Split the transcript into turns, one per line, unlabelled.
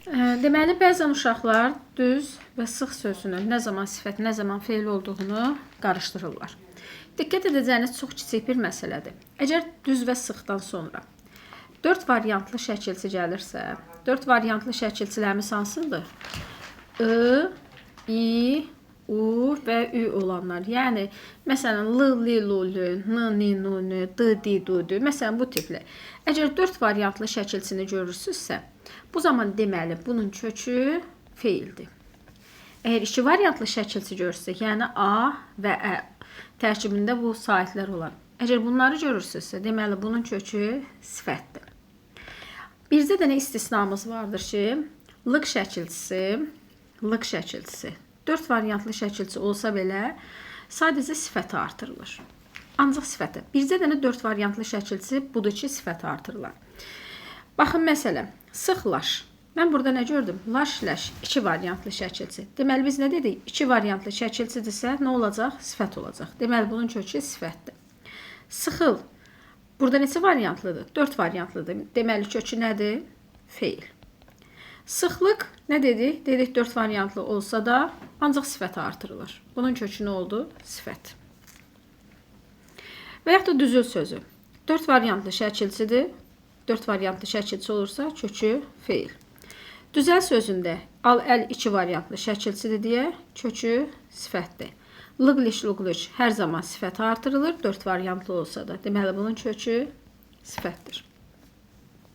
Deməli, bəzən uşaqlar düz və sıx sözünün nə zaman sifət, nə zaman feil olduğunu qarışdırırlar. Diqqət edəcəyiniz çox kiçik bir məsələdir. Əgər düz və sıxdan sonra 4 variantlı şəkilçi gəlirsə, 4 variantlı şəkilçilərimiz hansıdır? I, U və Ü olanlar. Yəni, məsələn, L, Li, Lu, Lü, N, Ni, Nu, Nü, D, Di, Du, Dü. Məsələn, bu tipli. Əgər 4 variantlı şəkilçini görürsünüzsə, bu zaman deməli, bunun kökü feildir. Əgər 2 variantlı şəkilçi görürsək, yəni A və Ə tərkibində bu saitlər olan. Əgər bunları görürsünüzsə, deməli, bunun kökü sifətdir. Bircə dənə istisnamız vardır ki, lıq şəkilçisi, 4 variantlı şəkilçi olsa belə, sadəcə sifəti artırılır. Ancaq sifəti. Bircə dənə 4 variantlı şəkilçi budur ki, sifəti artırılır. Baxın, məsələn, sıxlaş. Mən burada nə gördüm? Laş, ləş, 2 variantlı şəkilçi. Deməli, biz nə dedik? 2 variantlı şəkilçidirsə, nə olacaq? Sifət olacaq. Deməli, bunun kökü sifətdir. Sıxıl. Burada neçə variantlıdır? 4 variantlıdır. Deməli, kökü nədir? Feil. Sıxlıq nə dedik? Dedik 4 variantlı olsa da ancaq sifəti artırılır. Bunun kökü nə oldu? Sifət. Və yaxud da düzül sözü. 4 variantlı şəkilçidir. 4 variantlı şəkilçi olursa kökü feil. Düzəl sözündə al, əl 2 variantlı şəkilçidir deyə kökü sifətdir. Lıq, liş, luqluç hər zaman sifəti artırılır. 4 variantlı olsa da. Deməli, bunun kökü sifətdir.